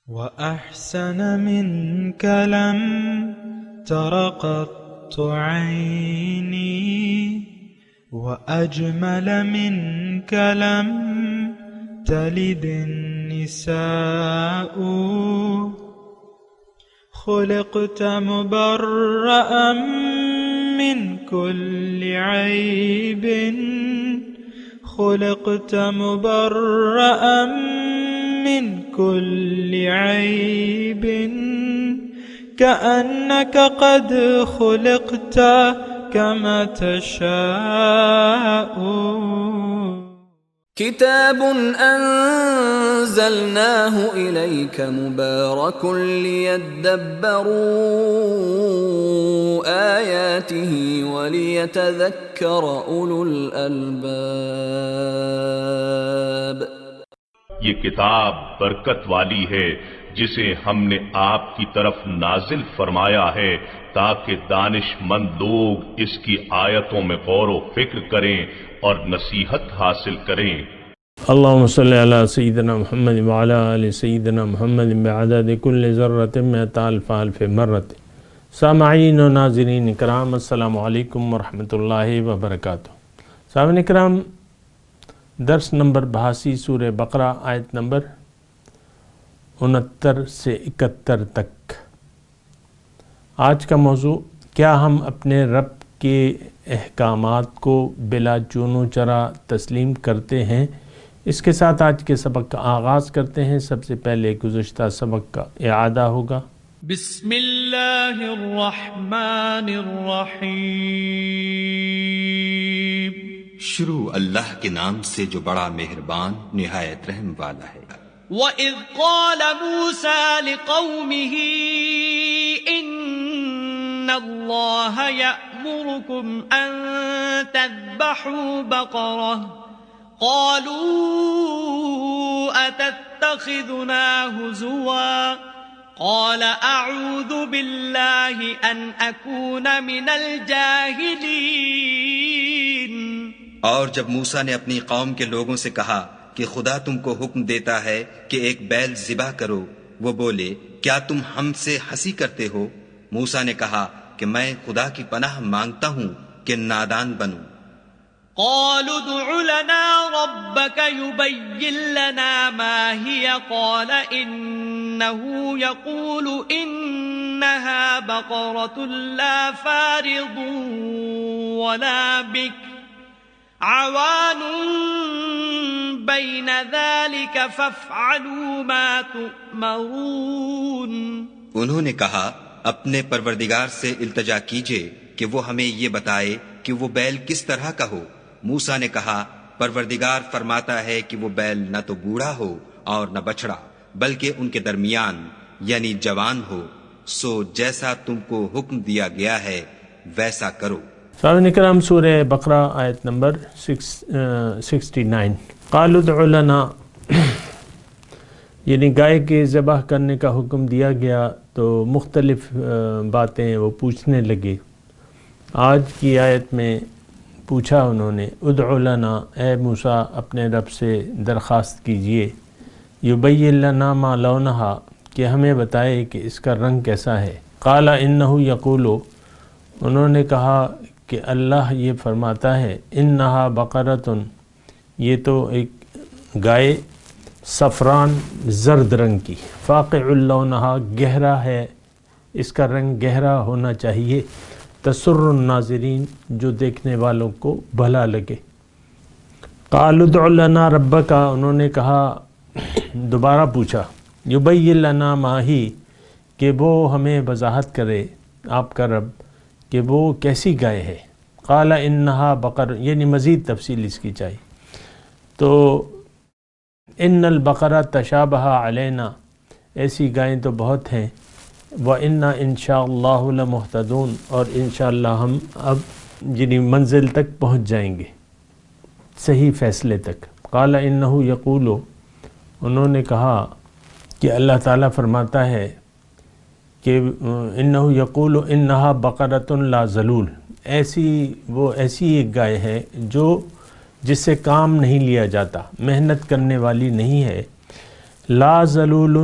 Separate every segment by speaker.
Speaker 1: وأحسن منك لم تر قط عيني وأجمل منك لم تلد النساء خلقت مبرأ من كل عيب خلقت مبرأ من كل عيب كأنك قد خلقت كما تشاء
Speaker 2: كتاب أنزلناه إليك مبارك ليدبروا آياته وليتذكر أولو الألباب.
Speaker 3: یہ کتاب برکت والی ہے جسے ہم نے آپ کی طرف نازل فرمایا ہے تاکہ دانش مند لوگ اس کی آیتوں میں غور و فکر کریں اور نصیحت حاصل کریں.
Speaker 4: اللہم صلی علی سیدنا محمد وعلی آل سیدنا محمد بعدد کل ذرۃ مئۃ الف الف مرۃ. سامعین و ناظرین اکرام، السلام علیکم ورحمۃ اللہ وبرکاتہ. سامعین اکرام، درس نمبر 82 سورہ بقرہ آیت نمبر 69 سے 71 تک. آج کا موضوع، کیا ہم اپنے رب کے احکامات کو بلا چون و چرا تسلیم کرتے ہیں؟ اس کے ساتھ آج کے سبق کا آغاز کرتے ہیں. سب سے پہلے گزشتہ سبق کا اعادہ ہوگا.
Speaker 1: بسم اللہ الرحمن الرحیم.
Speaker 5: شروع اللہ کے نام سے جو بڑا مہربان نہایت رحم والا ہے.
Speaker 1: وَإِذْ قَالَ مُوسَى لِقَوْمِهِ إِنَّ اللَّهَ يَأْمُرُكُمْ أَن تَذْبَحُوا بَقَرَةً قَالُوا أَتَتَّخِذُنَا هُزُوًا قَالَ أَعُوذُ بِاللَّهِ أَنْ أَكُونَ مِنَ الْجَاهِلِينَ.
Speaker 5: اور جب موسیٰ نے اپنی قوم کے لوگوں سے کہا کہ خدا تم کو حکم دیتا ہے کہ ایک بیل ذبح کرو، وہ بولے کیا تم ہم سے ہنسی کرتے ہو؟ موسیٰ نے کہا کہ میں خدا کی پناہ مانگتا ہوں کہ نادان بنوں.
Speaker 1: قالوا ادع لنا ربك يبين لنا ما هي قال إنه يقول إنها بقرة لا فارض ولا بكر عوان بين ذلك فافعلوا ما تؤمرون.
Speaker 5: انہوں نے کہا اپنے پروردگار سے التجا کیجئے کہ وہ ہمیں یہ بتائے کہ وہ بیل کس طرح کا ہو. موسیٰ نے کہا پروردگار فرماتا ہے کہ وہ بیل نہ تو بوڑھا ہو اور نہ بچڑا، بلکہ ان کے درمیان یعنی جوان ہو. سو جیسا تم کو حکم دیا گیا ہے ویسا کرو.
Speaker 4: سامعین اکرام، سورہ بقرہ آیت نمبر 69. قالوا ادع لنا، یعنی گائے کے ذبح کرنے کا حکم دیا گیا تو مختلف باتیں وہ پوچھنے لگے. آج کی آیت میں پوچھا انہوں نے ادع لنا، اے موسیٰ اپنے رب سے درخواست کیجئے، یبین لنا ما لونہا، کہ ہمیں بتائے کہ اس کا رنگ کیسا ہے. قال انہ یقول، انہوں نے کہا کہ اللہ یہ فرماتا ہے انہا بقرۃ، یہ تو ایک گائے صفران زرد رنگ کی، فاقع لونہا، گہرا ہے، اس کا رنگ گہرا ہونا چاہیے، تسر الناظرین، جو دیکھنے والوں کو بھلا لگے. قالوا ادع لنا ربک، انہوں نے کہا دوبارہ پوچھا یبین لنا ما ہی، کہ وہ ہمیں وضاحت کرے آپ کا رب کہ وہ کیسی گائے ہے. قال انہا بقر، یعنی مزید تفصیل اس کی چاہیے. تو ان البقرہ تشابہ علینا، ایسی گائیں تو بہت ہیں. وَإِنَّا إِنشَاءَ اللَّهُ لَمُهْتَدُونَ، اور انشاءاللہ ہم اب یعنی منزل تک پہنچ جائیں گے، صحیح فیصلے تک. قال انہ یقول، انہوں نے کہا کہ اللہ تعالیٰ فرماتا ہے کہ انہ یقول انہا بقرۃ لا ذلول، ایسی ایک گائے ہے جو جس سے کام نہیں لیا جاتا، محنت کرنے والی نہیں ہے. لا ذلول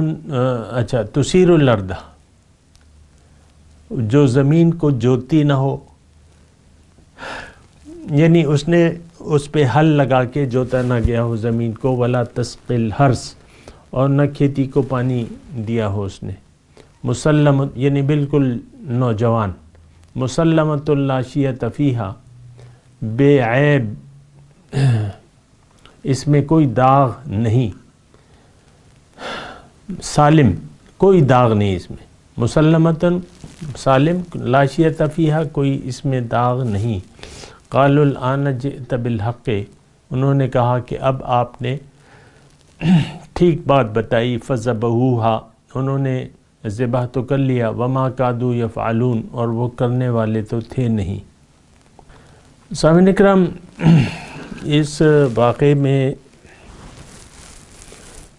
Speaker 4: اچھا تثیر الارض، جو زمین کو جوتی نہ ہو، یعنی اس نے اس پہ ہل لگا کے جوتا نہ گیا ہو زمین کو، ولا تسقی الحرث، اور نہ کھیتی کو پانی دیا ہو اس نے، مسلم یعنی بالکل نوجوان، مسلمۃ لا شیۃ فیہا، بے عیب، اس میں کوئی داغ نہیں، سالم، کوئی داغ نہیں اس میں، مسلمتاً سالم، لا شیۃ فیہا، کوئی اس میں داغ نہیں۔ قالوا الآن جئت بالحق، انہوں نے کہا کہ اب آپ نے ٹھیک بات بتائی، فذبحوہا، انہوں نے ذبح تو کر لیا، وما کادوا یفعلون، اور وہ کرنے والے تو تھے نہیں۔ سامعین اکرام، اس واقعے میں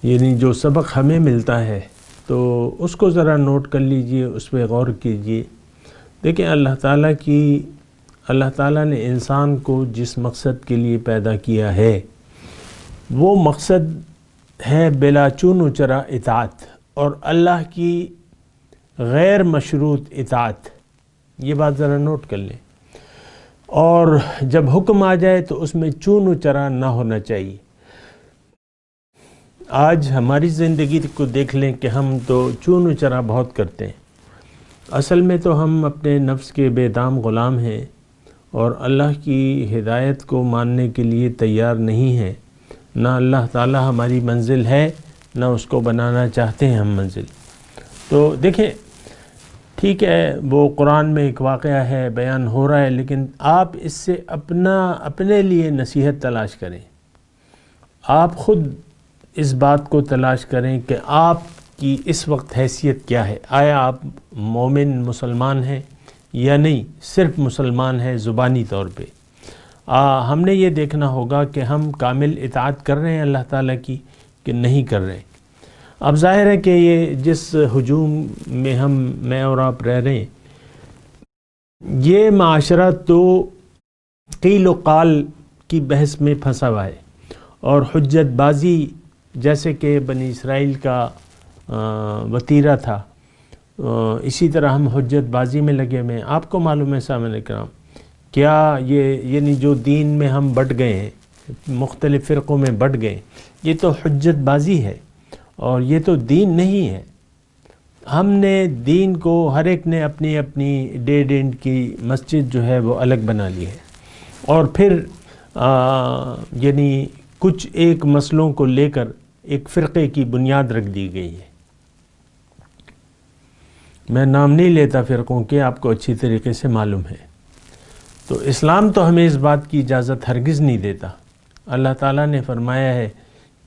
Speaker 4: یعنی جو سبق ہمیں ملتا ہے تو اس کو ذرا نوٹ کر لیجئے، اس پہ غور کیجئے۔ دیکھیں اللہ تعالیٰ نے انسان کو جس مقصد کے لیے پیدا کیا ہے وہ مقصد ہے بلا چون و چرا اطاعت، اور اللہ کی غیر مشروط اطاعت، یہ بات ذرا نوٹ کر لیں۔ اور جب حکم آ جائے تو اس میں چون و چرا نہ ہونا چاہیے۔ آج ہماری زندگی کو دیکھ لیں کہ ہم تو چون و چرا بہت کرتے ہیں، اصل میں تو ہم اپنے نفس کے بے دام غلام ہیں اور اللہ کی ہدایت کو ماننے کے لیے تیار نہیں ہیں، نہ اللہ تعالی ہماری منزل ہے نہ اس کو بنانا چاہتے ہیں ہم منزل۔ تو دیکھیں ٹھیک ہے، وہ قرآن میں ایک واقعہ ہے، بیان ہو رہا ہے، لیکن آپ اس سے اپنے لیے نصیحت تلاش کریں، آپ خود اس بات کو تلاش کریں کہ آپ کی اس وقت حیثیت کیا ہے، آیا آپ مومن مسلمان ہیں یا نہیں، صرف مسلمان ہیں زبانی طور پہ۔ ہم نے یہ دیکھنا ہوگا کہ ہم کامل اطاعت کر رہے ہیں اللہ تعالیٰ کی کہ نہیں کر رہے ہیں۔ اب ظاہر ہے کہ یہ جس ہجوم میں میں اور آپ رہ رہے ہیں، یہ معاشرہ تو قیل و قال کی بحث میں پھنسا ہوا ہے، اور حجت بازی جیسے کہ بنی اسرائیل کا وتیرہ تھا، اسی طرح ہم حجت بازی میں لگے ہوئے ہیں۔ آپ کو معلوم ہے سامعین کرام، کیا یہ یعنی جو دین میں ہم بٹ گئے ہیں، مختلف فرقوں میں بٹ گئے، یہ تو حجت بازی ہے اور یہ تو دین نہیں ہے۔ ہم نے دین کو، ہر ایک نے اپنی اپنی ڈیڈ اینڈ کی مسجد جو ہے وہ الگ بنا لی ہے، اور پھر یعنی کچھ ایک مسئلوں کو لے کر ایک فرقے کی بنیاد رکھ دی گئی ہے۔ میں نام نہیں لیتا فرقوں کے، آپ کو اچھی طریقے سے معلوم ہے۔ تو اسلام تو ہمیں اس بات کی اجازت ہرگز نہیں دیتا۔ اللہ تعالیٰ نے فرمایا ہے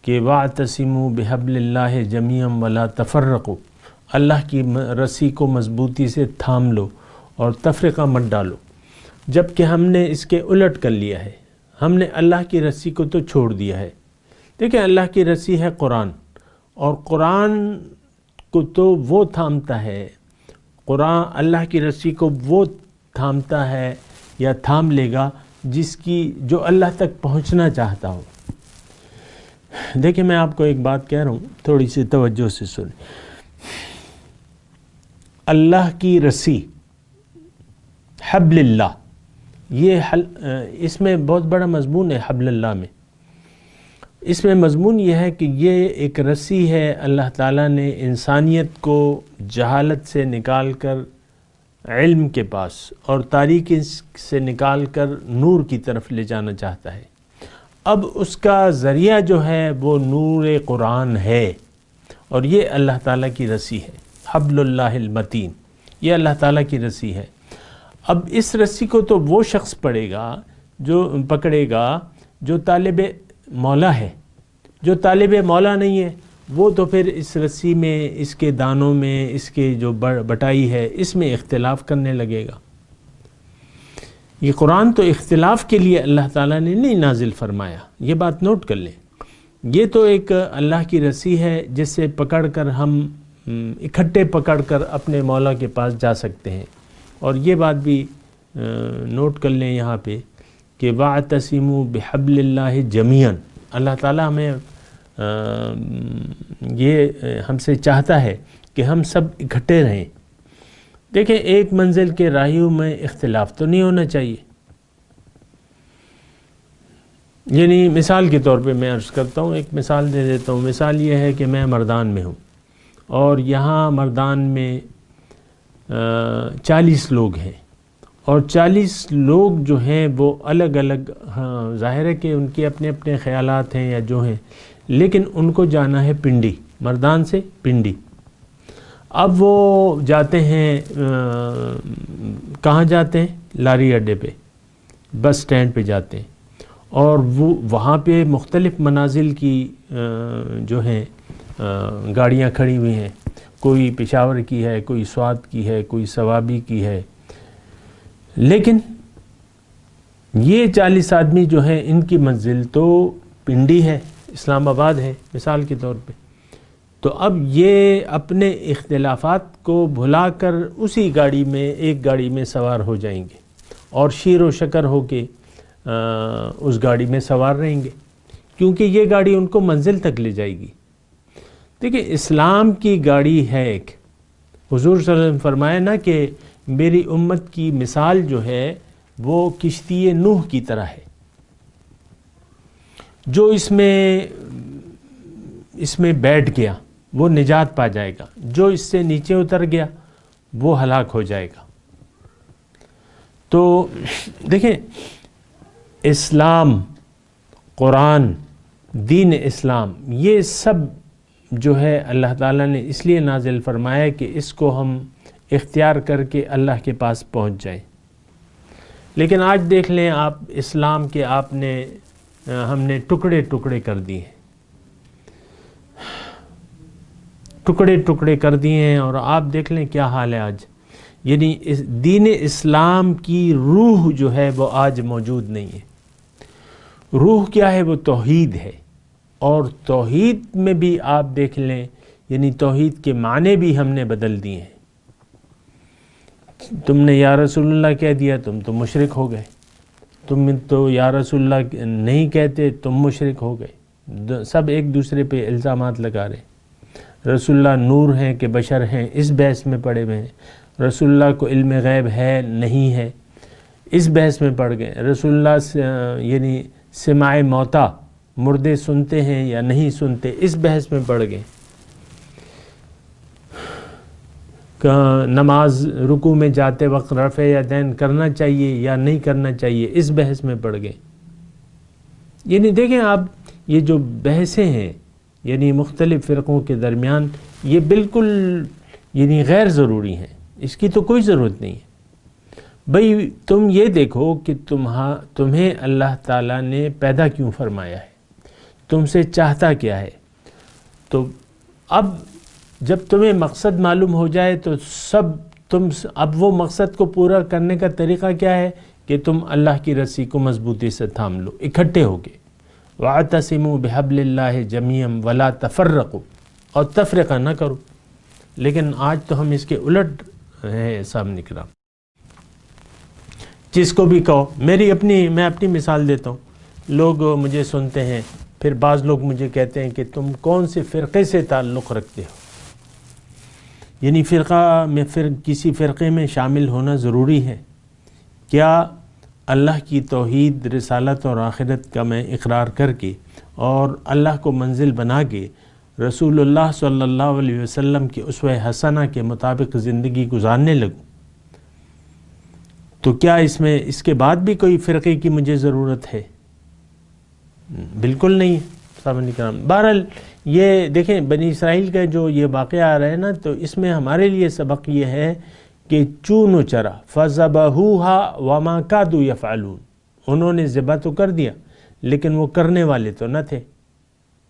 Speaker 4: کہ وَاعْتَصِمُوا بِحَبْلِ اللَّهِ جَمِيعًا وَلَا تَفَرَّقُوا، اللہ کی رسی کو مضبوطی سے تھام لو اور تفرقہ مت ڈالو۔ جبکہ ہم نے اس کے الٹ کر لیا ہے، ہم نے اللہ کی رسی کو تو چھوڑ دیا ہے۔ دیکھیں اللہ کی رسی ہے قرآن، اور قرآن کو تو وہ تھامتا ہے، قرآن اللہ کی رسی کو وہ تھامتا ہے یا تھام لے گا جو اللہ تک پہنچنا چاہتا ہو۔ دیکھیں میں آپ کو ایک بات کہہ رہا ہوں، تھوڑی سی توجہ سے سنیں۔ اللہ کی رسی، حبل اللہ، اس میں بہت بڑا مضمون ہے حبل اللہ میں۔ اس میں مضمون یہ ہے کہ یہ ایک رسی ہے، اللہ تعالیٰ نے انسانیت کو جہالت سے نکال کر علم کے پاس اور تاریکی سے نکال کر نور کی طرف لے جانا چاہتا ہے۔ اب اس کا ذریعہ جو ہے وہ نور قرآن ہے، اور یہ اللہ تعالیٰ کی رسی ہے، حبل اللہ المتین، یہ اللہ تعالیٰ کی رسی ہے۔ اب اس رسی کو تو وہ شخص پکڑے گا جو طالب مولا ہے، جو طالب مولا نہیں ہے وہ تو پھر اس رسی میں، اس کے دانوں میں، اس کے جو بٹائی ہے اس میں اختلاف کرنے لگے گا۔ یہ قرآن تو اختلاف کے لیے اللہ تعالیٰ نے نہیں نازل فرمایا، یہ بات نوٹ کر لیں۔ یہ تو ایک اللہ کی رسی ہے جس سے پکڑ کر ہم اکٹھے پکڑ کر اپنے مولا کے پاس جا سکتے ہیں۔ اور یہ بات بھی نوٹ کر لیں یہاں پہ کہ وَاعْتَصِمُوا بِحَبْلِ اللَّهِ جَمِيعًا، اللہ تعالیٰ ہمیں یہ ہم سے چاہتا ہے کہ ہم سب اکٹھے رہیں۔ دیکھیں ایک منزل کے راہیوں میں اختلاف تو نہیں ہونا چاہیے۔ یعنی مثال کے طور پہ میں عرض کرتا ہوں، ایک مثال دے دیتا ہوں۔ مثال یہ ہے کہ میں مردان میں ہوں اور یہاں مردان میں 40 لوگ ہیں، اور 40 لوگ جو ہیں وہ الگ الگ، ہاں ظاہر ہے کہ ان کے اپنے اپنے خیالات ہیں یا جو ہیں، لیکن ان کو جانا ہے پنڈی، مردان سے پنڈی۔ اب وہ جاتے ہیں، کہاں جاتے ہیں؟ لاری اڈے پہ، بس سٹینڈ پہ جاتے ہیں، اور وہ وہاں پہ مختلف منازل کی جو ہیں گاڑیاں کھڑی ہوئی ہیں، کوئی پشاور کی ہے، کوئی سوات کی ہے، کوئی ثوابی کی ہے، لیکن یہ 40 آدمی جو ہیں ان کی منزل تو پنڈی ہے، اسلام آباد ہے مثال کے طور پہ۔ تو اب یہ اپنے اختلافات کو بھلا کر اسی گاڑی میں، ایک گاڑی میں سوار ہو جائیں گے اور شیر و شکر ہو کے اس گاڑی میں سوار رہیں گے، کیونکہ یہ گاڑی ان کو منزل تک لے جائے گی۔ دیکھیں اسلام کی گاڑی ہے ایک، حضور صلی اللہ علیہ وسلم فرمایا نا کہ میری امت کی مثال جو ہے وہ کشتی نوح کی طرح ہے، جو اس میں بیٹھ گیا وہ نجات پا جائے گا، جو اس سے نیچے اتر گیا وہ ہلاک ہو جائے گا۔ تو دیکھیں اسلام، قرآن، دین اسلام، یہ سب جو ہے اللہ تعالیٰ نے اس لیے نازل فرمایا کہ اس کو ہم اختیار کر کے اللہ کے پاس پہنچ جائیں۔ لیکن آج دیکھ لیں آپ اسلام کے ہم نے ٹکڑے ٹکڑے کر دیے ہیں، ٹکڑے ٹکڑے کر دیے ہیں، اور آپ دیکھ لیں کیا حال ہے آج۔ یعنی دین اسلام کی روح جو ہے وہ آج موجود نہیں ہے۔ روح کیا ہے؟ وہ توحید ہے، اور توحید میں بھی آپ دیکھ لیں یعنی توحید کے معنی بھی ہم نے بدل دیے ہیں۔ تم نے یا رسول اللہ کہہ دیا تم تو مشرک ہو گئے، تم تو یا رسول اللہ نہیں کہتے تم مشرک ہو گئے۔ سب ایک دوسرے پہ الزامات لگا رہے۔ رسول اللہ نور ہیں کہ بشر ہیں، اس بحث میں پڑے ہوئے ہیں۔ رسول اللہ کو علم غیب ہے نہیں ہے، اس بحث میں پڑ گئے۔ رسول اللہ یعنی سماع موتا، مردے سنتے ہیں یا نہیں سنتے، اس بحث میں پڑ گئے۔ نماز رکوع میں جاتے وقت رفع یدین کرنا چاہیے یا نہیں کرنا چاہیے، اس بحث میں پڑ گئے۔ یعنی دیکھیں آپ یہ جو بحثیں ہیں یعنی مختلف فرقوں کے درمیان، یہ بالکل یعنی غیر ضروری ہیں، اس کی تو کوئی ضرورت نہیں ہے۔ بھئی تم یہ دیکھو کہ تمہیں اللہ تعالیٰ نے پیدا کیوں فرمایا ہے، تم سے چاہتا کیا ہے۔ تو اب جب تمہیں مقصد معلوم ہو جائے تو اب وہ مقصد کو پورا کرنے کا طریقہ کیا ہے کہ تم اللہ کی رسی کو مضبوطی سے تھام لو، اکٹھے ہو کے۔ وَاعْتَصِمُوا بِحَبْلِ اللَّهِ جَمِيعًا وَلَا تَفَرَّقُوا، اور تفرقہ نہ کرو۔ لیکن آج تو ہم اس کے الٹ ہیں سامنے کرام۔ جس کو بھی کہو، میں اپنی مثال دیتا ہوں، لوگ مجھے سنتے ہیں، پھر بعض لوگ مجھے کہتے ہیں کہ تم کون سے فرقے سے تعلق رکھتے ہو۔ یعنی کسی فرقے میں شامل ہونا ضروری ہے کیا؟ اللہ کی توحید، رسالت اور آخرت کا میں اقرار کر کے اور اللہ کو منزل بنا کے رسول اللہ صلی اللہ علیہ وسلم کی اسوہ حسنہ کے مطابق زندگی گزارنے لگوں، تو کیا اس کے بعد بھی کوئی فرقے کی مجھے ضرورت ہے؟ بالکل نہیں ہے۔ سامنے کرام، بہرحال یہ دیکھیں بنی اسرائیل کا جو یہ واقعہ آ رہا ہے نا، تو اس میں ہمارے لیے سبق یہ ہے کہ چون چرا فَذَبَحُوهَا وَمَا كَادُوا يَفْعَلُونَ، انہوں نے ذبح تو کر دیا لیکن وہ کرنے والے تو نہ تھے۔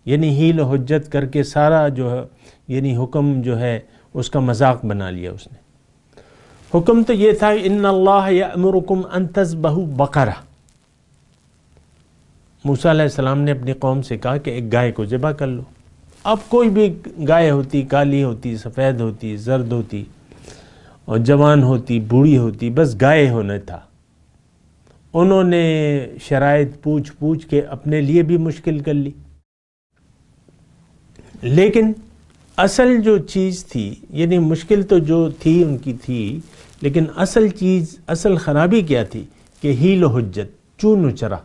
Speaker 4: یعنی حیل و حجت کر کے سارا جو ہے یعنی حکم جو ہے اس کا مذاق بنا لیا اس نے۔ حکم تو یہ تھا ان اللہ یأمرکم ان تذبحوا بقرہ، موسیٰ علیہ السلام نے اپنی قوم سے کہا کہ ایک گائے کو ذبح کر لو۔ اب کوئی بھی گائے ہوتی، کالی ہوتی، سفید ہوتی، زرد ہوتی، اور جوان ہوتی، بوڑھی ہوتی، بس گائے ہونا تھا۔ انہوں نے شرائط پوچھ کے اپنے لیے بھی مشکل کر لی۔ لیکن اصل جو چیز تھی، یعنی مشکل تو جو تھی ان کی تھی، لیکن اصل چیز، اصل خرابی کیا تھی کہ حیل و حجت، چون و چرا.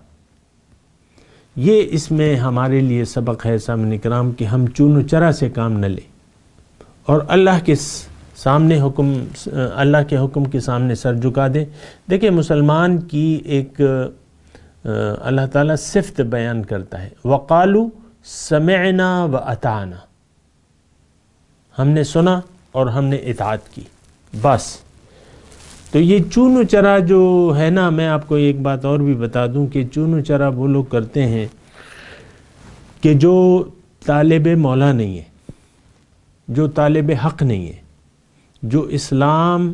Speaker 4: یہ اس میں ہمارے لیے سبق ہے سامعین کرام کہ ہم چون و چرا سے کام نہ لیں اور اللہ کے سامنے اللہ کے حکم کے سامنے سر جھکا دیں. دیکھیں مسلمان کی ایک اللہ تعالیٰ صفت بیان کرتا ہے، وقالو سمعنا و اطعنا، ہم نے سنا اور ہم نے اطاعت کی، بس. تو یہ چون و چرا جو ہے نا، میں آپ کو ایک بات اور بھی بتا دوں کہ چون و چرا وہ لوگ کرتے ہیں کہ جو طالب مولا نہیں ہے، جو طالب حق نہیں ہے، جو اسلام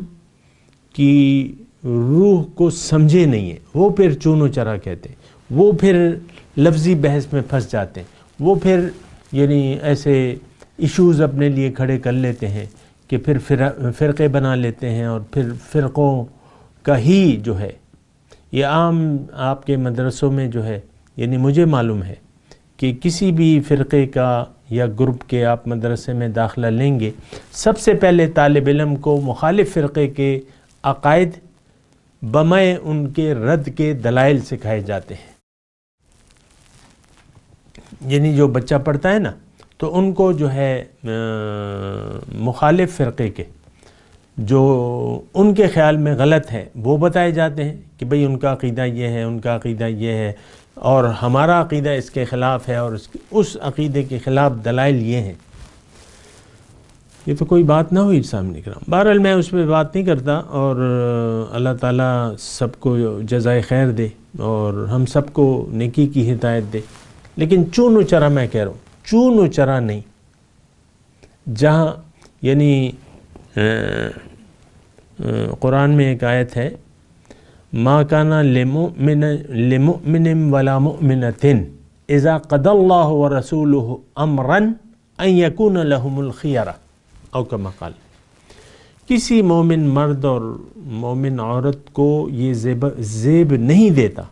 Speaker 4: کی روح کو سمجھے نہیں ہے، وہ پھر چون و چرا کہتے ہیں. وہ پھر لفظی بحث میں پھنس جاتے ہیں، وہ پھر یعنی ایسے ایشوز اپنے لیے کھڑے کر لیتے ہیں کہ پھر فرقے بنا لیتے ہیں، اور پھر فرقوں کا ہی جو ہے یہ عام آپ کے مدرسوں میں جو ہے، یعنی مجھے معلوم ہے کہ کسی بھی فرقے کا یا گروپ کے آپ مدرسے میں داخلہ لیں گے، سب سے پہلے طالب علم کو مخالف فرقے کے عقائد بمائے ان کے رد کے دلائل سکھائے جاتے ہیں. یعنی جو بچہ پڑھتا ہے نا، تو ان کو جو ہے مخالف فرقے کے جو ان کے خیال میں غلط ہے وہ بتائے جاتے ہیں کہ بھئی ان کا عقیدہ یہ ہے، ان کا عقیدہ یہ ہے، اور ہمارا عقیدہ اس کے خلاف ہے، اور اس عقیدے کے خلاف دلائل یہ ہیں. یہ تو کوئی بات نہ ہوئی سامنے کرام. بہرحال میں اس پہ بات نہیں کرتا، اور اللہ تعالیٰ سب کو جزائے خیر دے اور ہم سب کو نیکی کی ہدایت دے. لیکن چون و چرا میں کہہ رہا ہوں، چون و چرا نہیں. جہاں یعنی قرآن میں ایک آیت ہے، ما کان لمؤمن ولا مؤمنۃ اذا قضى الله ورسوله امرا ان يكون لهم الخيرة او کما قال. کسی مومن مرد اور مومن عورت کو یہ زیب نہیں دیتا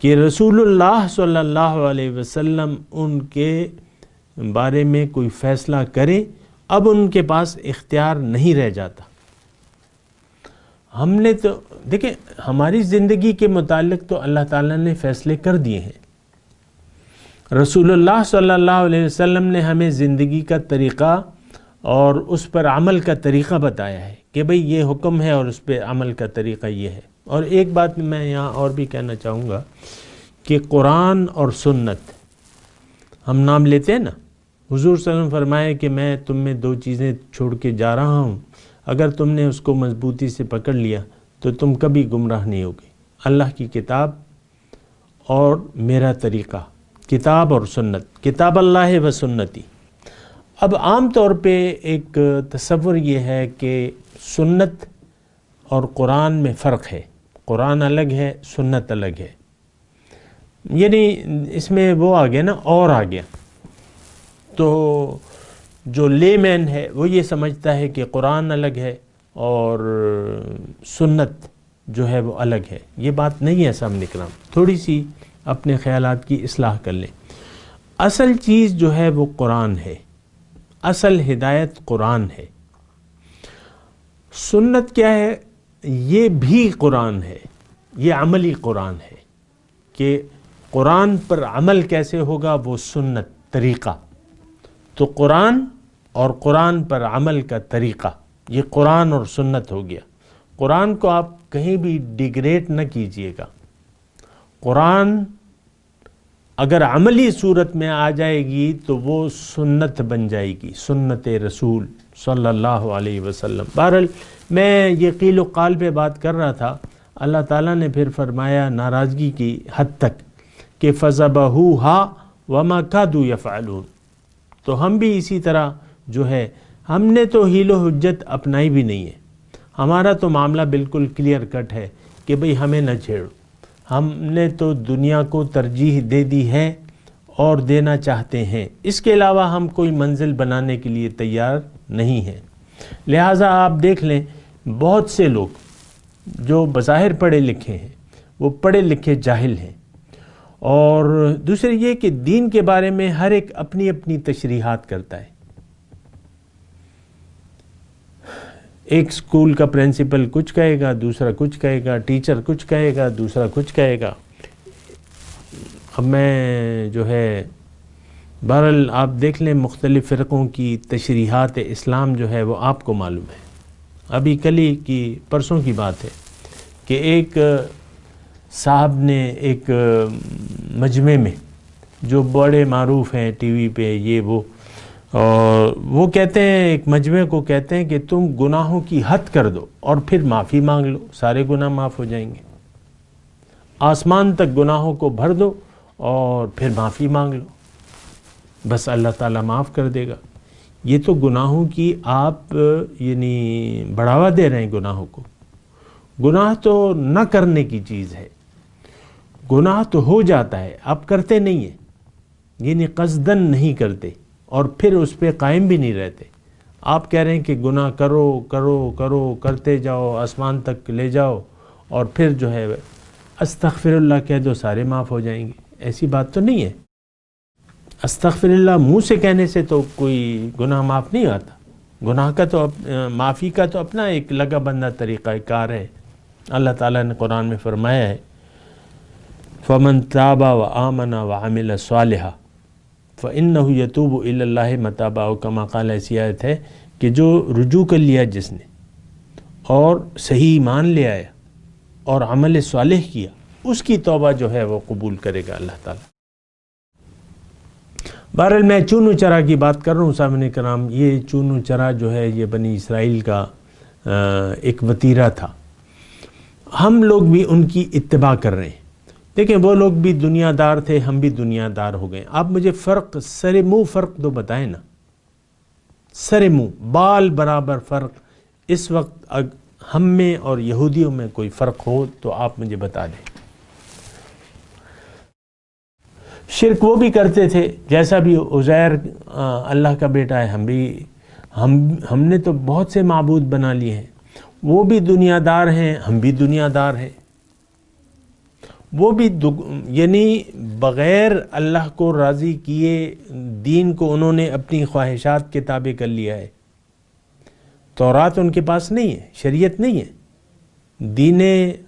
Speaker 4: کہ رسول اللہ صلی اللہ علیہ وسلم ان کے بارے میں کوئی فیصلہ کرے، اب ان کے پاس اختیار نہیں رہ جاتا. ہم نے تو دیکھیں ہماری زندگی کے متعلق تو اللہ تعالیٰ نے فیصلے کر دیے ہیں. رسول اللہ صلی اللہ علیہ وسلم نے ہمیں زندگی کا طریقہ اور اس پر عمل کا طریقہ بتایا ہے کہ بھئی یہ حکم ہے اور اس پہ عمل کا طریقہ یہ ہے. اور ایک بات میں یہاں اور بھی کہنا چاہوں گا کہ قرآن اور سنت ہم نام لیتے ہیں نا، حضور صلی اللہ علیہ وسلم فرمائے کہ میں تم میں دو چیزیں چھوڑ کے جا رہا ہوں، اگر تم نے اس کو مضبوطی سے پکڑ لیا تو تم کبھی گمراہ نہیں ہوگے. اللہ کی کتاب اور میرا طریقہ، کتاب اور سنت، کتاب اللہ و سنتی. اب عام طور پہ ایک تصور یہ ہے کہ سنت اور قرآن میں فرق ہے، قرآن الگ ہے، سنت الگ ہے. یعنی اس میں وہ آ گیا نا، اور آ گیا. تو جو لے مین ہے وہ یہ سمجھتا ہے کہ قرآن الگ ہے اور سنت جو ہے وہ الگ ہے. یہ بات نہیں ہے سامنے کرام. تھوڑی سی اپنے خیالات کی اصلاح کر لیں. اصل چیز جو ہے وہ قرآن ہے، اصل ہدایت قرآن ہے. سنت کیا ہے؟ یہ بھی قرآن ہے، یہ عملی قرآن ہے کہ قرآن پر عمل کیسے ہوگا، وہ سنت، طریقہ. تو قرآن اور قرآن پر عمل کا طریقہ، یہ قرآن اور سنت ہو گیا. قرآن کو آپ کہیں بھی ڈیگریڈ نہ کیجئے گا. قرآن اگر عملی صورت میں آ جائے گی تو وہ سنت بن جائے گی، سنت رسول صلی اللہ علیہ وسلم. بہرحال میں یہ قیل و قال پہ بات کر رہا تھا. اللہ تعالیٰ نے پھر فرمایا ناراضگی کی حد تک کہ فَذَبَحُوهَا وَمَا كَادُوا يَفْعَلُونَ. تو ہم بھی اسی طرح جو ہے، ہم نے تو حیل و حجت اپنائی بھی نہیں ہے. ہمارا تو معاملہ بالکل کلیئر کٹ ہے کہ بھئی ہمیں نہ چھیڑو. ہم نے تو دنیا کو ترجیح دے دی ہے اور دینا چاہتے ہیں. اس کے علاوہ ہم کوئی منزل بنانے کے لیے تیار نہیں ہیں. لہٰذا آپ دیکھ لیں بہت سے لوگ جو بظاہر پڑھے لکھے ہیں وہ پڑھے لکھے جاہل ہیں، اور دوسری یہ کہ دین کے بارے میں ہر ایک اپنی اپنی تشریحات کرتا ہے. ایک اسکول کا پرنسپل کچھ کہے گا، دوسرا کچھ کہے گا، ٹیچر کچھ کہے گا، دوسرا کچھ کہے گا. اب میں جو ہے بہرحال آپ دیکھ لیں مختلف فرقوں کی تشریحات اسلام جو ہے وہ آپ کو معلوم ہے. ابھی کلی کی پرسوں کی بات ہے کہ ایک صاحب نے ایک مجمع میں جو بڑے معروف ہیں ٹی وی پہ یہ اور وہ کہتے ہیں، ایک مجمع کو کہتے ہیں کہ تم گناہوں کی حد کر دو اور پھر معافی مانگ لو، سارے گناہ معاف ہو جائیں گے. آسمان تک گناہوں کو بھر دو اور پھر معافی مانگ لو، بس اللہ تعالیٰ معاف کر دے گا. یہ تو گناہوں کی آپ یعنی بڑھاوا دے رہے ہیں گناہوں کو. گناہ تو نہ کرنے کی چیز ہے، گناہ تو ہو جاتا ہے، آپ کرتے نہیں ہیں، یعنی قصدن نہیں کرتے اور پھر اس پہ قائم بھی نہیں رہتے. آپ کہہ رہے ہیں کہ گناہ کرو کرو کرو کرتے جاؤ، آسمان تک لے جاؤ اور پھر جو ہے استغفر اللہ کہہ دو، سارے معاف ہو جائیں گے. ایسی بات تو نہیں ہے. استغفر اللہ منہ سے کہنے سے تو کوئی گناہ معاف نہیں آتا. گناہ کا تو معافی کا تو اپنا ایک لگا بندہ طریقہ کار ہے. اللہ تعالیٰ نے قرآن میں فرمایا ہے فَمَن تَابَ وَآمَنَ وَعَمِلَ صَالِحًا فَإِنَّهُ يَتُوبُ إِلَى اللَّهِ مَتَابًا. کما قال ایسی آیت ہے کہ جو رجوع کر لیا جس نے اور صحیح ایمان لے آیا اور عمل صالح کیا، اس کی توبہ جو ہے وہ قبول کرے گا اللہ تعالیٰ. بہرحال میں چونو چرا کی بات کر رہا ہوں سامعین کرام. یہ چونو چرا جو ہے یہ بنی اسرائیل کا ایک وتیرہ تھا. ہم لوگ بھی ان کی اتباع کر رہے ہیں. دیکھیں وہ لوگ بھی دنیا دار تھے، ہم بھی دنیا دار ہو گئے. آپ مجھے فرق سر منہ فرق تو بتائیں نا، سر منہ بال برابر فرق اس وقت ہم میں اور یہودیوں میں کوئی فرق ہو تو آپ مجھے بتا دیں. شرک وہ بھی کرتے تھے جیسا بھی عزیر اللہ کا بیٹا ہے. ہم نے تو بہت سے معبود بنا لیے ہیں. وہ بھی دنیا دار ہیں، ہم بھی دنیا دار ہیں. وہ بھی یعنی بغیر اللہ کو راضی کیے دین کو انہوں نے اپنی خواہشات کے تابع کر لیا ہے. تورات ان کے پاس نہیں ہے، شریعت نہیں ہے. دین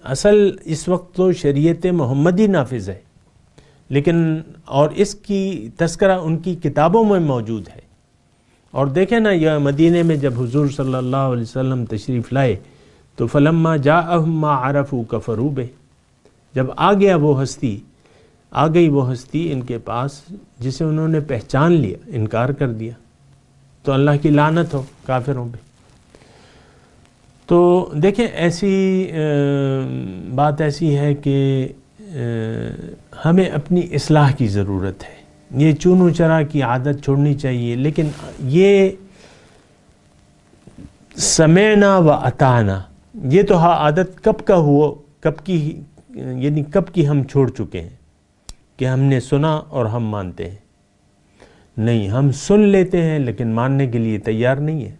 Speaker 4: اصل اس وقت تو شریعت محمدی نافذ ہے، لیکن اور اس کی تذکرہ ان کی کتابوں میں موجود ہے. اور دیکھیں نا یہ مدینے میں جب حضور صلی اللہ علیہ وسلم تشریف لائے تو فلما جاءہم ما عرفوا کفروا بہ. جب آ گئی وہ ہستی ان کے پاس جسے انہوں نے پہچان لیا، انکار کر دیا، تو اللہ کی لعنت ہو کافروں پہ. تو دیکھیں ایسی بات ایسی ہے کہ ہمیں اپنی اصلاح کی ضرورت ہے. یہ چونو چرا کی عادت چھوڑنی چاہیے. لیکن یہ سمعنا و اطعنا یہ تو عادت کب کا ہوا، کب کی ہم چھوڑ چکے ہیں کہ ہم نے سنا اور ہم مانتے ہیں. نہیں، ہم سن لیتے ہیں لیکن ماننے کے لیے تیار نہیں ہے.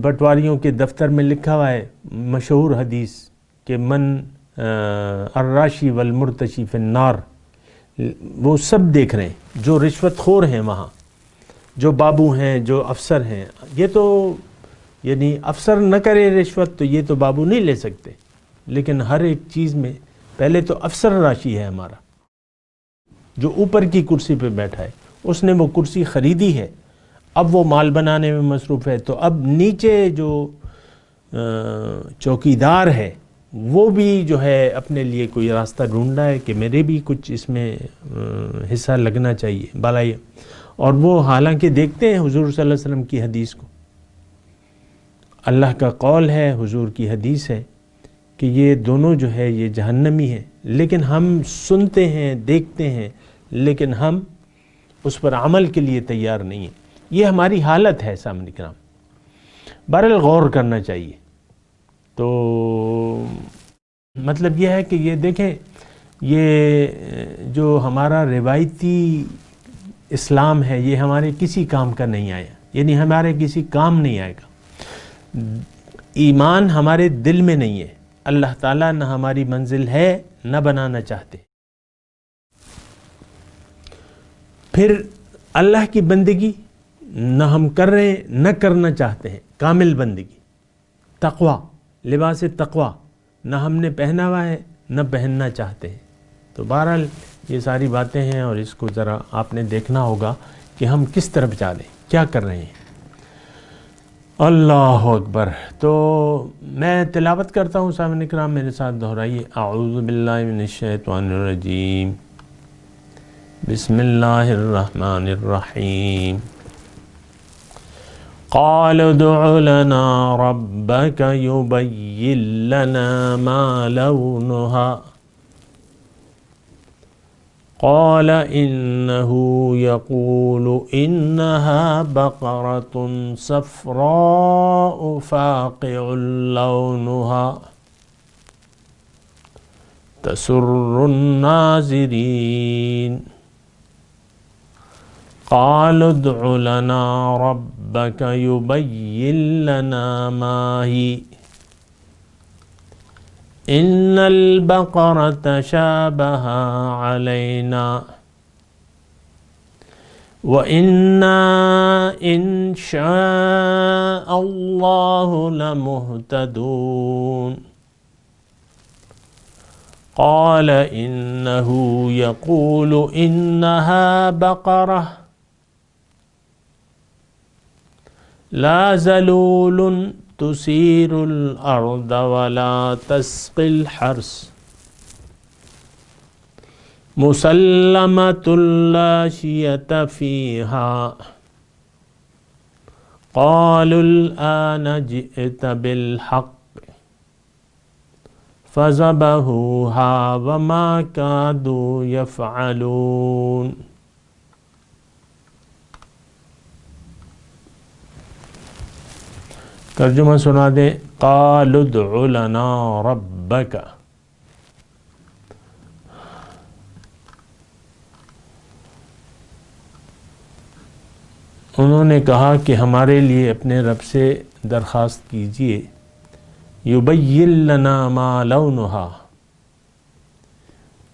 Speaker 4: پٹواریوں کے دفتر میں لکھا ہوا ہے مشہور حدیث کہ من الراشی والمرتشی فی النار. وہ سب دیکھ رہے ہیں جو رشوت خور ہیں وہاں، جو بابو ہیں، جو افسر ہیں. یہ تو یعنی افسر نہ کرے رشوت تو یہ تو بابو نہیں لے سکتے. لیکن ہر ایک چیز میں پہلے تو افسر راشی ہے ہمارا جو اوپر کی کرسی پہ بیٹھا ہے. اس نے وہ کرسی خریدی ہے، اب وہ مال بنانے میں مصروف ہے. تو اب نیچے جو چوکیدار ہے وہ بھی جو ہے اپنے لیے کوئی راستہ ڈھونڈ رہا ہے کہ میرے بھی کچھ اس میں حصہ لگنا چاہیے بالائی. اور وہ حالانکہ دیکھتے ہیں حضور صلی اللہ علیہ وسلم کی حدیث کو. اللہ کا قول ہے، حضور کی حدیث ہے کہ یہ دونوں جو ہے یہ جہنمی ہیں. لیکن ہم سنتے ہیں، دیکھتے ہیں، لیکن ہم اس پر عمل کے لیے تیار نہیں ہیں. یہ ہماری حالت ہے سامنے کرام. بہرحال غور کرنا چاہیے. تو مطلب یہ ہے کہ یہ دیکھیں یہ جو ہمارا روایتی اسلام ہے یہ ہمارے کسی کام کا نہیں آیا، یعنی ہمارے کسی کام نہیں آئے گا. ایمان ہمارے دل میں نہیں ہے. اللہ تعالیٰ نہ ہماری منزل ہے نہ بنانا چاہتے. پھر اللہ کی بندگی نہ ہم کر رہے ہیں نہ کرنا چاہتے ہیں، کامل بندگی. تقوی، لباس تقوی نہ ہم نے پہنا ہوا ہے نہ پہننا چاہتے ہیں. تو بہرحال یہ ساری باتیں ہیں اور اس کو ذرا آپ نے دیکھنا ہوگا کہ ہم کس طرف جا رہے ہیں، کیا کر رہے ہیں. اللہ اکبر. تو میں تلاوت کرتا ہوں، سامعین کرام میرے ساتھ دہرائیے. اعوذ باللہ من الشیطان الرجیم، بسم اللہ الرحمن الرحیم. قال ادع لنا ربك يبين لنا ما لونها قال إنه يقول إنها بقرة صفراء فاقع لونها تسر الناظرين. قالوا ادع لنا ربك يبين لنا ما هي إن البقرة شابه علينا وإنا إن شاء الله لمهتدون. قال إنه يقول إنها بقرة لا ذلول تثير الأرض ولا تسقي الحرث مسلمة لا شية فيها. قالوا الآن جئت بالحق فذبحوها وما كادوا يفعلون. ترجمہ سنا دیں. قالوا ادع لنا ربک، انہوں نے کہا کہ ہمارے لیے اپنے رب سے درخواست کیجئے. یبین لنا ما لونہا،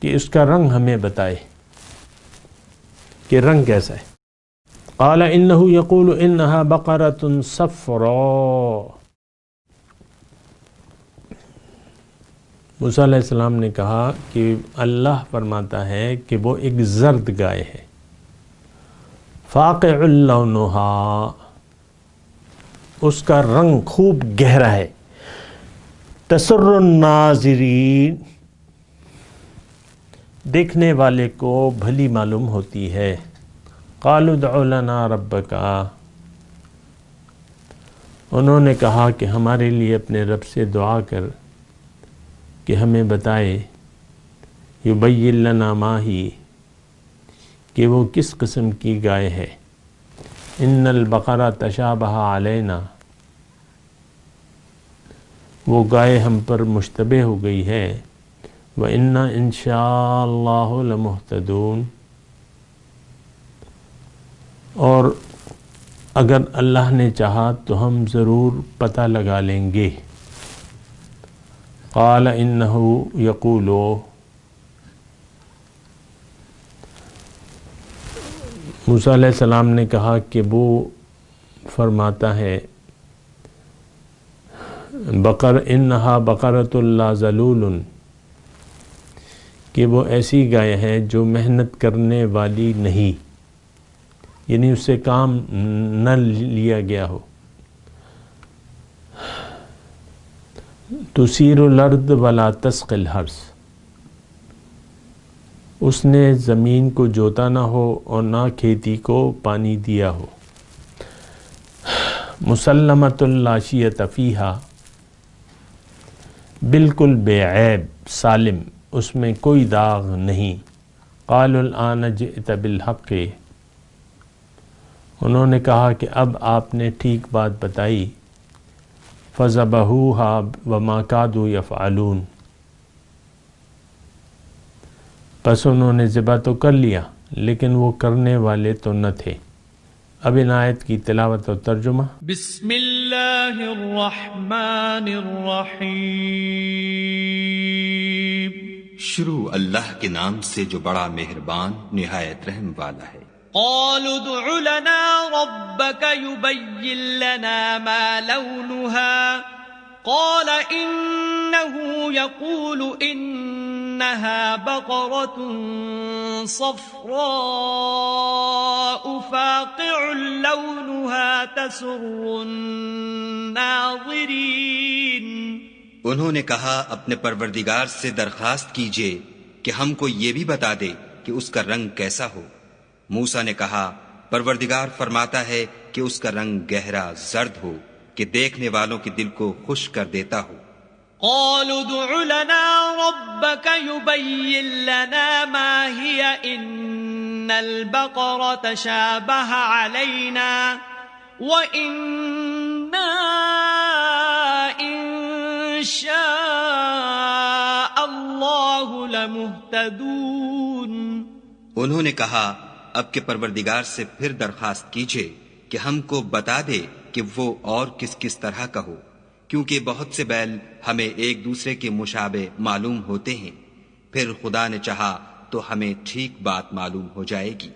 Speaker 4: کہ اس کا رنگ ہمیں بتائے کہ رنگ کیسا ہے. قال انہ یقول انہا بقرۃ صفراء، موسیٰ علیہ السلام نے کہا کہ اللہ فرماتا ہے کہ وہ ایک زرد گائے ہے. فاقع لونہا، اس کا رنگ خوب گہرا ہے. تسر الناظرین، دیکھنے والے کو بھلی معلوم ہوتی ہے. قالوا ادع لنا ربک، انہوں نے کہا کہ ہمارے لیے اپنے رب سے دعا کر کہ ہمیں بتائے. یبین لنا ما ہی، کہ وہ کس قسم کی گائے ہے. ان البقرہ تشابہ علینا، وہ گائے ہم پر مشتبہ ہو گئی ہے. وَإِنَّا إِن شَاءَ اللَّهُ لَمُهْتَدُونَ، اور اگر اللہ نے چاہا تو ہم ضرور پتہ لگا لیں گے. قال انہ یقول، موسیٰ علیہ السلام نے کہا کہ وہ فرماتا ہے بقر انہا بقرۃ لا ذلول، کہ وہ ایسی گائے ہے جو محنت کرنے والی نہیں، یعنی اس سے کام نہ لیا گیا ہو. تثیر الارض ولا تسقی الحرث، اس نے زمین کو جوتا نہ ہو اور نہ کھیتی کو پانی دیا ہو. مسلمۃ لا شیۃ فیہا، بالکل بے عیب، سالم، اس میں کوئی داغ نہیں. قالوا الآن جئت بالحق، انہوں نے کہا کہ اب آپ نے ٹھیک بات بتائی. فذبحوها وما كادوا يفعلون، پس انہوں نے ذبح تو کر لیا لیکن وہ کرنے والے تو نہ تھے. اب ان آیت کی تلاوت اور ترجمہ.
Speaker 1: بسم اللہ الرحمن الرحیم.
Speaker 5: شروع اللہ کے نام سے جو بڑا مہربان نہایت رحم والا ہے۔
Speaker 1: قالوا ادع لنا ربك يبين لنا ما لونها قال إنه يقول إنها بقرة صفراء فاقع لونها تسر الناظرين۔
Speaker 5: انہوں نے کہا اپنے پروردگار سے درخواست کیجئے کہ ہم کو یہ بھی بتا دے کہ اس کا رنگ کیسا ہو۔ موسیٰ نے کہا پروردگار فرماتا ہے کہ اس کا رنگ گہرا زرد ہو کہ دیکھنے والوں کے دل کو خوش کر دیتا ہو۔
Speaker 1: قالوا ادع لنا ربك يبين لنا ما هي إن البقرة شابه علينا وإنا إن شاء الله لمهتدون۔
Speaker 5: انہوں نے کہا اب کے پروردگار سے پھر درخواست کیجئے کہ ہم کو بتا دے کہ وہ اور کس کس طرح کا ہو، کیونکہ بہت سے بیل ہمیں ایک دوسرے کے مشابہ معلوم ہوتے ہیں، پھر خدا نے چاہا تو ہمیں ٹھیک بات معلوم ہو جائے گی۔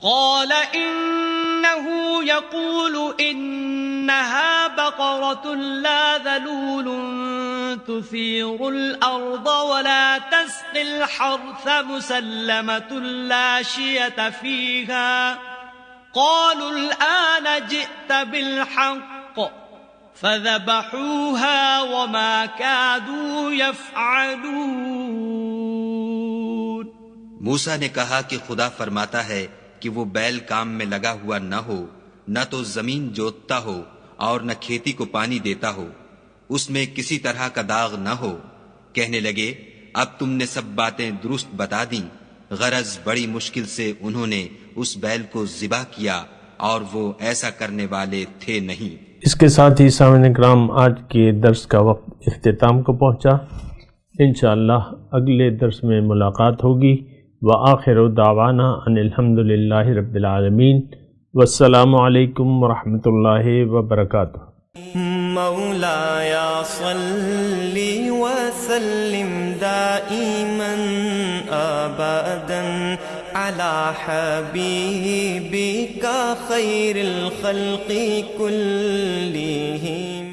Speaker 1: قال إنه يقول إنها بقرة لا ذلول تثير الأرض ولا تسقي الحرث مسلمة لا شية فيها قالوا الآن جئت بالحق فذبحوها وما كادوا يفعلون۔
Speaker 5: موسیٰ نے کہا کہ خدا فرماتا ہے کہ وہ بیل کام میں لگا ہوا نہ ہو، نہ تو زمین جوتتا ہو اور نہ کھیتی کو پانی دیتا ہو، اس میں کسی طرح کا داغ نہ ہو۔ کہنے لگے اب تم نے سب باتیں درست بتا دیں، غرض بڑی مشکل سے انہوں نے اس بیل کو ذبح کیا اور وہ ایسا کرنے والے تھے نہیں۔
Speaker 4: اس کے ساتھ ہی سامعین کرام آج کے درس کا وقت اختتام کو پہنچا۔ انشاءاللہ اگلے درس میں ملاقات ہوگی۔ وآخر دعوانا ان الحمد للہ رب العالمین، والسلام علیکم ورحمۃ اللہ وبرکاتہ۔
Speaker 6: مولاي صل وسلم دائما ابدا على حبيبك خير الخلق كلهم۔